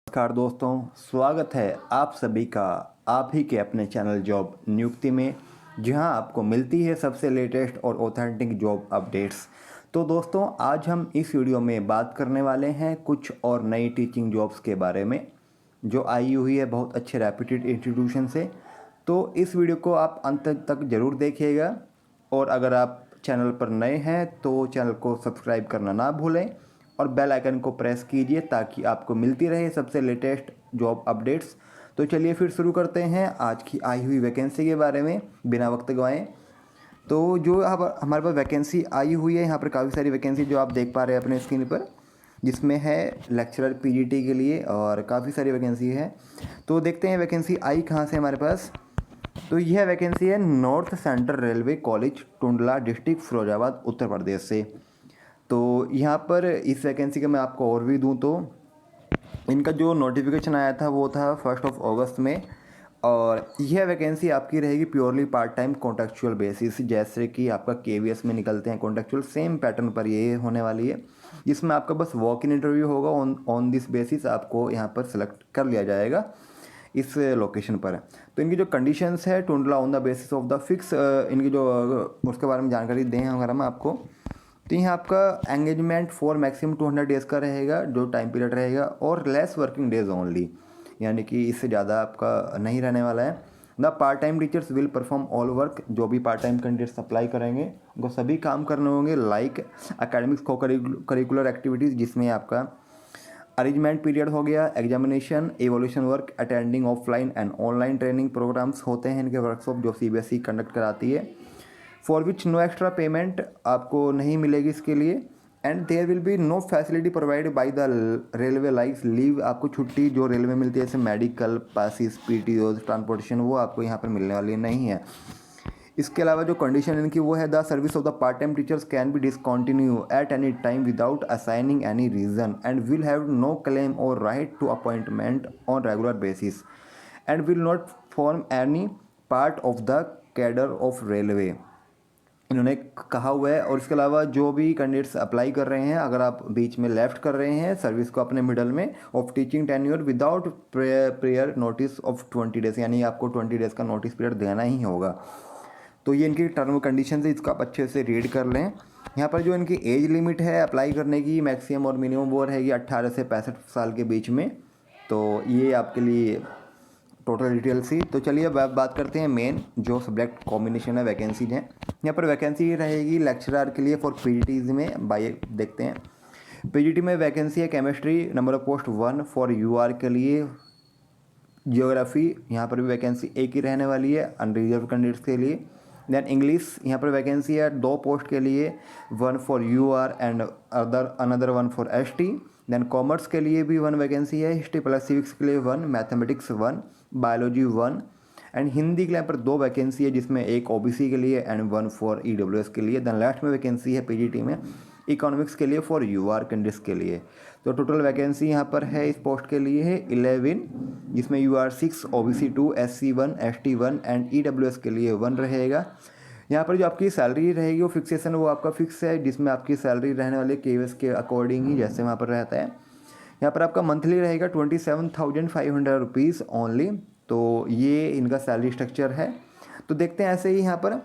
नमस्कार दोस्तों, स्वागत है आप सभी का आप ही के अपने चैनल जॉब नियुक्ति में, जहां आपको मिलती है सबसे लेटेस्ट और ऑथेंटिक जॉब अपडेट्स। तो दोस्तों, आज हम इस वीडियो में बात करने वाले हैं कुछ और नई टीचिंग जॉब्स के बारे में जो आई हुई है बहुत अच्छे रेप्यूटेड इंस्टीट्यूशन से। तो इस वीडियो को आप अंत तक ज़रूर देखिएगा, और अगर आप चैनल पर नए हैं तो चैनल को सब्सक्राइब करना ना भूलें और बेल आइकन को प्रेस कीजिए ताकि आपको मिलती रहे सबसे लेटेस्ट जॉब अपडेट्स। तो चलिए फिर शुरू करते हैं आज की आई हुई वैकेंसी के बारे में बिना वक्त गवाएं। तो जो अब हमारे पास वैकेंसी आई हुई है, यहाँ पर काफ़ी सारी वैकेंसी जो आप देख पा रहे हैं अपने स्क्रीन पर, जिसमें है लेक्चरर पीजीटी के लिए और काफ़ी सारी वैकेंसी है। तो देखते हैं वैकेंसी आई कहाँ से हमारे पास। तो यह वैकेंसी है North Central Railway college, Tundla district, Firozabad, Uttar Pradesh से। तो यहाँ पर इस वैकेंसी का मैं आपको और भी दूँ तो इनका जो नोटिफिकेशन आया था वो था 1 अगस्त में, और यह वैकेंसी आपकी रहेगी purely part time contractual basis, जैसे कि आपका केवीएस में निकलते हैं कॉन्ट्रेक्चुअल, सेम पैटर्न पर ये होने वाली है, जिसमें आपका बस वॉक इन इंटरव्यू होगा। ऑन दिस बेसिस आपको यहाँ पर सेलेक्ट कर लिया जाएगा इस लोकेशन पर। तो इनकी जो कंडीशंस है, Tundla on the basis of the fix, इनकी जो उसके बारे में जानकारी दें अगर हम आपको, तो यहाँ आपका एंगेजमेंट फॉर मैक्सिमम 200 डेज़ का रहेगा जो टाइम पीरियड रहेगा, और लेस वर्किंग डेज ओनली, यानी कि इससे ज़्यादा आपका नहीं रहने वाला है। The part time teachers will perform all work, जो भी पार्ट टाइम कैंडिडेट्स अप्लाई करेंगे उनको सभी काम करने होंगे, like academics co-curricular activities, जिसमें आपका अरेंजमेंट पीरियड हो गया, examination, evolution work, attending offline and online training programs होते हैं इनके वर्कशॉप जो सीबीएसई कंडक्ट कराती है, for which no extra payment आपको नहीं मिलेगी इसके लिए। And there will be no facility provide by the railway like leave, आपको छुट्टी जो रेलवे मिलती है जैसे मेडिकल पासिस, पीटीओ, ट्रांसपोर्टेशन, वो आपको यहाँ पर मिलने वाली नहीं है। इसके अलावा जो कंडीशन इनकी वो है, the service of the part time teachers can be discontinue at any time without assigning any reason and will have no claim और right to appointment on regular basis and will not form any part of the cadre of railway, इन्होंने कहा हुआ है। और इसके अलावा जो भी कैंडिडेट्स अप्लाई कर रहे हैं, अगर आप बीच में लेफ्ट कर रहे हैं सर्विस को अपने मिडल में, of teaching tenure without prayer notice of 20 days, यानी आपको 20 डेज़ का नोटिस पीरियड देना ही होगा। तो ये इनकी टर्म कंडीशन है, इसको आप अच्छे से रीड कर लें। यहाँ पर जो इनकी एज लिमिट है अप्लाई करने की, मैक्सिमम और मिनिमम, वो रहेगी 18 से 65 साल के बीच में। तो ये आपके लिए टोटल डिटेल सी। तो चलिए अब बात करते हैं मेन जो सब्जेक्ट कॉम्बिनेशन है वैकेंसीज हैं। यहाँ पर वैकेंसी रहेगी लेक्चरर के लिए फॉर पीजीटीज में, बाय देखते हैं। पीजीटी में वैकेंसी है chemistry, number of post 1 for UR के लिए, जियोग्राफी यहाँ पर भी वैकेंसी एक ही रहने वाली है अनरिजर्व कैंडिडेट्स के लिए। देन इंग्लिश यहाँ पर वैकेंसी है 2 पोस्ट के लिए, 1 for UR and another 1 for ST. Then commerce के लिए भी 1 वैकेंसी है, हिस्ट्री प्लस सिविक्स के लिए 1, मैथमेटिक्स 1, बायोलॉजी 1, एंड हिंदी के लिए यहाँ पर 2 वैकेंसी है, जिसमें एक ओबीसी के लिए एंड 1 फॉर ईडब्ल्यूएस के लिए। देन लास्ट में वैकेंसी है पीजीटी में इकोनॉमिक्स के लिए फॉर यूआर कैंडिडेट्स के लिए। तो टोटल वैकेंसी यहाँ पर है इस पोस्ट के लिए है 11, जिसमें UR 6, OBC 2, SC 1, ST 1 and EWS के लिए 1 रहेगा। यहाँ पर जो आपकी सैलरी रहेगी वो फिक्सेशन वो आपका फिक्स है, जिसमें आपकी सैलरी रहने वाली केवीएस के अकॉर्डिंग ही जैसे वहाँ पर रहता है। यहाँ पर आपका मंथली रहेगा 27,500 रुपीज़ ओनली। तो ये इनका सैलरी स्ट्रक्चर है। तो देखते हैं ऐसे ही यहाँ पर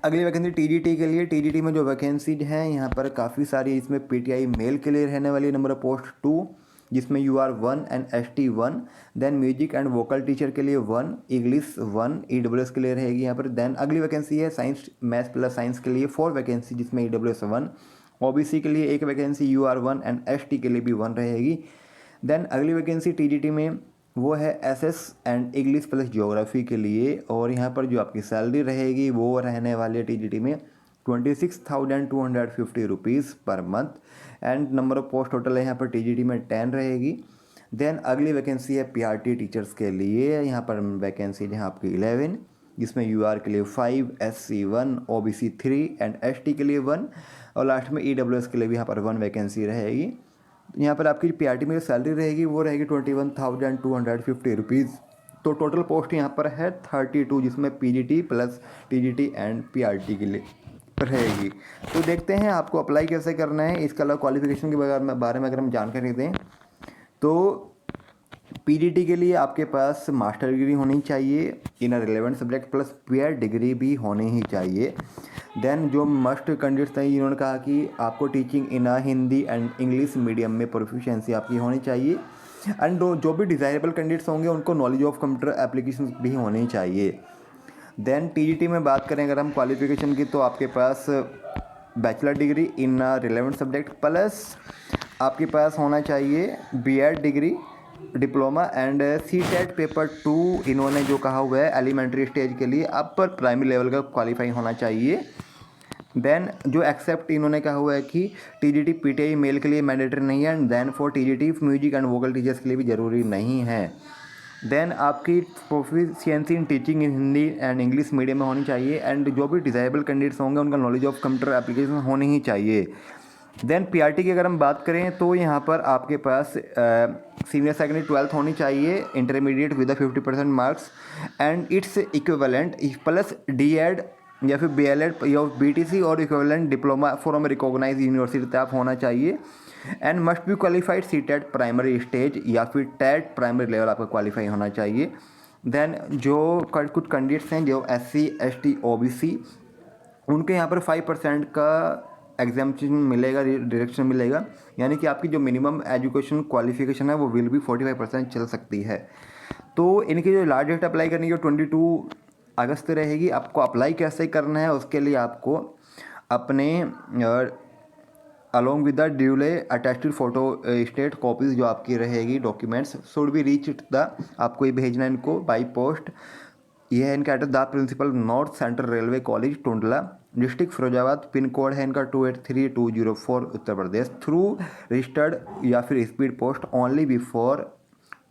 अगली वैकेंसी टीजीटी के लिए। टीजीटी में जो वैकेंसीज हैं यहाँ पर काफ़ी सारी, इसमें पीटीआई मेल के लिए रहने वाली नंबर ऑफ पोस्ट 2, जिसमें UR 1 and ST 1। Then music and vocal teacher के लिए 1, इंग्लिश 1, ईडब्ल्यूएस के लिए रहेगी यहाँ पर। देन अगली वैकेंसी है साइंस मैथ्स प्लस साइंस के लिए 4 वैकेंसी, जिसमें ईडब्ल्यूएस 1, ओबीसी के लिए 1 वैकेंसी, यूआर 1 एंड एसटी के लिए भी 1 रहेगी। देन अगली वैकेंसी टीजीटी में वो है SS and English plus geography के लिए, और यहाँ पर जो आपकी सैलरी रहेगी वो रहने वाली है टीजीटी में 26,250 rupees per month, and number of post total है यहाँ पर टीजीटी में 10 रहेगी। देन अगली वैकेंसी है पीआरटी टीचर्स के लिए, यहाँ पर वैकेंसी है आपकी 11, जिसमें यूआर के लिए 5, एससी 1, ओबीसी 3 एंड एसटी के लिए 1, और लास्ट में ईडब्ल्यूएस के लिए भी यहाँ पर 1 वैकेंसी रहेगी। यहाँ पर आपकी पीआरटी में जो सैलरी रहेगी वो रहेगी 21,250 रुपीज़। तो टोटल पोस्ट यहाँ पर है 32, जिसमें PGT plus TGT and PRT के लिए रहेगी। तो देखते हैं आपको अप्लाई कैसे करना है। इसके अलावा क्वालिफिकेशन के बारे में अगर हम जानकारी दें तो पीजीटी के लिए आपके पास मास्टर डिग्री होनी चाहिए in a relevant subject plus PR degree भी होनी ही चाहिए। देन जो मस्ट कैंडिडेट्स हैं इन्होंने कहा कि आपको teaching in a Hindi and English medium में प्रोफिशिएंसी आपकी होनी चाहिए। एंड जो भी डिज़ायरेबल कैंडिडेट्स होंगे उनको नॉलेज ऑफ कंप्यूटर एप्लीकेशन भी होनी चाहिए। देन टीजीटी में बात करें अगर हम क्वालिफिकेशन की, तो आपके पास bachelor degree in relevant subject plus आपके पास होना चाहिए BEd degree diploma and CTET paper 2 इन्होंने जो कहा हुआ है एलिमेंट्री स्टेज के लिए अपर प्राइमरी लेवल का क्वालिफाई होना चाहिए। देन जो एक्सेप्ट इन्होंने कहा हुआ है कि टीजीटी पीटीआई मेल के लिए मैंडेटरी नहीं है and then for TGT music and vocal teachers के लिए भी ज़रूरी नहीं है। देन आपकी proficiency in teaching in Hindi and English medium में होनी चाहिए एंड जो भी डिसेबल कैंडिडेट्स होंगे उनका नॉलेज ऑफ कंप्यूटर एप्लीकेशन होनी ही चाहिए। देन पीआरटी की अगर हम बात करें तो यहाँ पर आपके पास सीनियर सेकेंडरी 12th होनी चाहिए, intermediate with 50% marks and its equivalent plus DEd या फिर बीएलएड या बीटीसी और equivalent diploma from recognise university तक होना चाहिए and must be qualified CTET primary stage या फिर टेट प्राइमरी लेवल आपका क्वालिफाई होना चाहिए। देन जो कुछ कैंडिडेट्स हैं जो एससी एसटी ओबीसी उनके यहाँ पर 5% का एग्जामिनेशन मिलेगा, डायरेक्शन मिलेगा, यानी कि आपकी जो मिनिमम एजुकेशन क्वालिफिकेशन है वो विल भी 45% चल सकती है। तो इनकी जो लास्ट डेट अप्लाई करने की 22 अगस्त रहेगी। आपको अप्लाई कैसे करना है उसके लिए आपको अपने along with the duly attached photostat copies जो आपकी रहेगी documents should be reach the, आपको ये भेजना है इनको बाई पोस्ट। ये है इनका address the principal North Central Railway college Tundla district Firozabad, pin code है इनका 283204 उत्तर प्रदेश। थ्रू रजिस्टर्ड या फिर speed post only before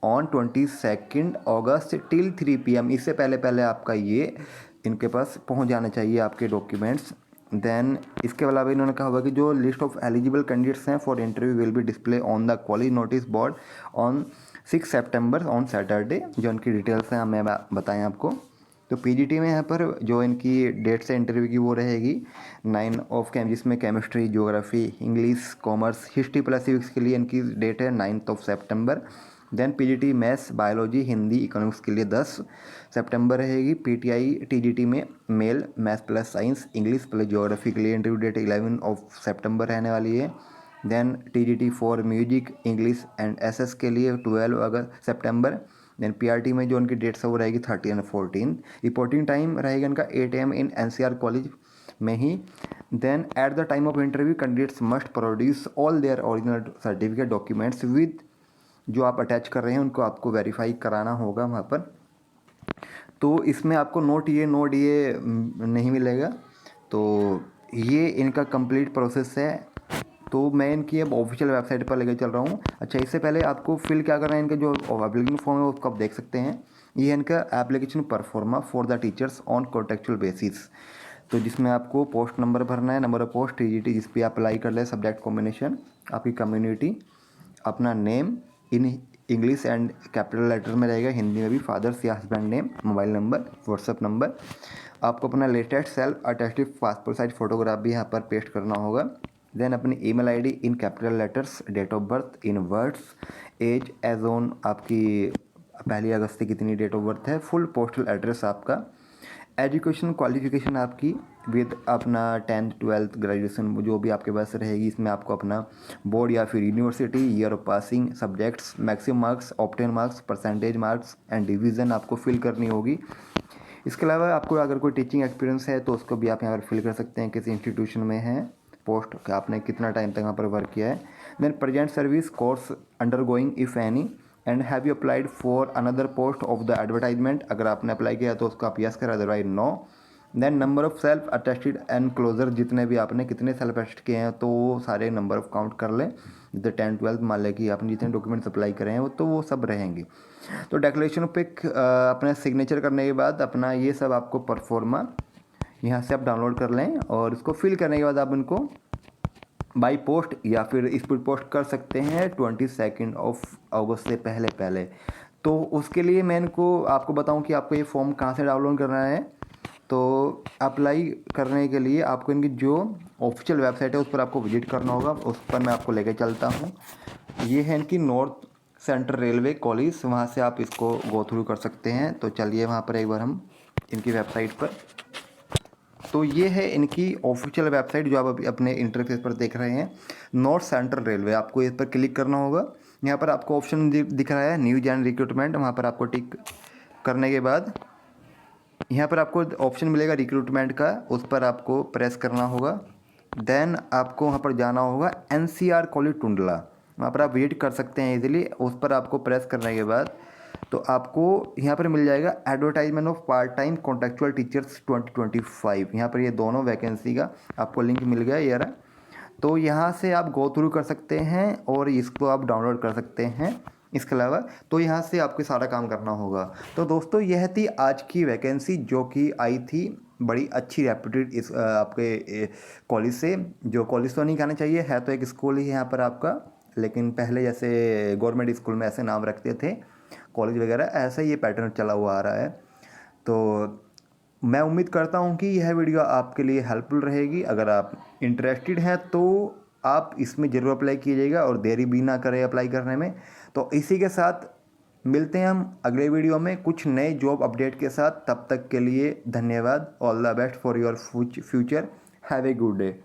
on 22 August till 3 PM, इससे पहले पहले आपका ये इनके पास पहुंच जाना चाहिए आपके डॉक्यूमेंट्स। देन इसके अलावा इन्होंने कहा हुआ कि जो लिस्ट ऑफ एलिजिबल कैंडिडेट्स हैं for interview will be display on the college notice board on 6 September on Saturday. जो इनकी डिटेल्स हैं हमें बताएं आपको। तो पीजीटी में यहाँ पर जो इनकी डेट्स है इंटरव्यू की वो रहेगी 9 ऑफ कैम, जिसमें chemistry, geography, English, commerce, history plus civics के लिए इनकी डेट है 9 सितंबर। Then PGT maths, biology, Hindi, economics के लिए 10 सितंबर रहेगी। पीटीआई टीजीटी में male maths plus science, English plus geography के लिए इंटरव्यू डेट 11 सितंबर रहने वाली है। Then TGT for music, English and SS के लिए 12 सितंबर। देन पीआरटी में जो उनकी डेट्स है वो रहेगी 13 और 14। रिपोर्टिंग टाइम रहेगा इनका 8 AM इन एनसीआर कॉलेज में ही। Then at the time of interview candidates must produce all their original certificate documents with, जो आप अटैच कर रहे हैं उनको आपको वेरीफाई कराना होगा वहाँ पर। तो इसमें आपको नो टीए नो डीए नहीं मिलेगा। तो ये इनका कंप्लीट प्रोसेस है। तो मैं इनकी अब ऑफिशियल वेबसाइट पर लेकर चल रहा हूँ। अच्छा, इससे पहले आपको फिल क्या करना है, इनका जो एप्लीकेशन फॉर्म है उसको आप देख सकते हैं। ये है इनका application pro forma for the teachers on contractual basis. तो जिसमें आपको पोस्ट नंबर भरना है, नंबर ऑफ पोस्ट, टीजीटी जिस पे आप अप्लाई कर ले, सब्जेक्ट कॉम्बिनेशन, आपकी कम्युनिटी, अपना name in English and capital letter में रहेगा, हिंदी में भी, फादर्स या husband name, mobile number, WhatsApp number. आपको अपना latest self attested passport size photograph भी यहाँ पर पेस्ट करना होगा। देन अपनी email ID in capital letters, date of birth in words, age as on आपकी 1 अगस्त की कितनी डेट ऑफ बर्थ है, फुल पोस्टल एड्रेस आपका, एजुकेशन क्वालिफिकेशन आपकी विद अपना 10th 12th ग्रेजुएशन जो भी आपके पास रहेगी। इसमें आपको अपना बोर्ड या फिर university, year of passing, subjects, maximum marks, obtain marks, percentage marks and division आपको फिल करनी होगी। इसके अलावा आपको अगर कोई टीचिंग एक्सपीरियंस है तो उसको भी आप यहाँ पर फिल कर सकते हैं, किसी इंस्टीट्यूशन में है, पोस्ट आपने कितना टाइम तक यहाँ पर वर्क किया है। Then present service course undergoing if any and have you applied for another post of the advertisement, अगर आपने अप्लाई किया तो उसको आप यस करें, otherwise no. Then number of self attested and closure, जितने भी आपने कितने सेल्फ अटेस्ट किए हैं तो वो सारे नंबर ऑफ काउंट कर लें। जैसे 10th 12th मान लें कि आपने जितने डॉक्यूमेंट्स अप्लाई करे हैं वो तो वो सब रहेंगे। तो डिक्लेरेशन पे अपना सिग्नेचर करने के बाद अपना ये सब आपको परफॉर्मा यहाँ से आप डाउनलोड कर लें और इसको फिल करने के बाद आप इनको बाई पोस्ट या फिर स्पीड पोस्ट कर सकते हैं 22 अगस्त से पहले पहले। तो उसके लिए मैं इनको आपको बताऊं कि आपको ये फॉर्म कहाँ से डाउनलोड करना है। तो अप्लाई करने के लिए आपको इनकी जो ऑफिशियल वेबसाइट है उस पर आपको विजिट करना होगा, उस पर मैं आपको लेकर चलता हूँ। ये है इनकी नॉर्थ सेंट्रल रेलवे कॉलेज, वहाँ से आप इसको गो थ्रू कर सकते हैं। तो चलिए वहाँ पर एक बार हम इनकी वेबसाइट पर, तो ये है इनकी ऑफिशियल वेबसाइट जो आप अभी अपने इंटरफेस पर देख रहे हैं, नॉर्थ सेंट्रल रेलवे। आपको इस पर क्लिक करना होगा। यहाँ पर आपको ऑप्शन दिख रहा है न्यूज एंड रिक्रूटमेंट, वहाँ पर आपको टिक करने के बाद यहाँ पर आपको ऑप्शन मिलेगा रिक्रूटमेंट का, उस पर आपको प्रेस करना होगा। देन आपको वहाँ पर जाना होगा NCR कॉलेज टुंडला, वहाँ पर आप विजिट कर सकते हैं इजीली। उस पर आपको प्रेस करने के बाद तो आपको यहाँ पर मिल जाएगा advertisement of part time contractual teachers 2025। यहाँ पर ये दोनों वैकेंसी का आपको लिंक मिल गया ये रहा। तो यहाँ से आप गो थ्रू कर सकते हैं और इसको आप डाउनलोड कर सकते हैं। इसके अलावा तो यहाँ से आपको सारा काम करना होगा। तो दोस्तों यह थी आज की वैकेंसी जो कि आई थी बड़ी अच्छी रेप्यूटेड इस आपके कॉलेज से। जो कॉलेज तो नहीं कहना चाहिए, है तो एक स्कूल ही यहाँ पर आपका, लेकिन पहले जैसे गवर्नमेंट स्कूल में ऐसे नाम रखते थे कॉलेज वगैरह, ऐसा ही ये पैटर्न चला हुआ आ रहा है। तो मैं उम्मीद करता हूँ कि यह वीडियो आपके लिए हेल्पफुल रहेगी। अगर आप इंटरेस्टेड हैं तो आप इसमें ज़रूर अप्लाई कीजिएगा और देरी भी ना करें अप्लाई करने में। तो इसी के साथ मिलते हैं हम अगले वीडियो में कुछ नए जॉब अपडेट के साथ। तब तक के लिए धन्यवाद। All the best for your future. Have a good day.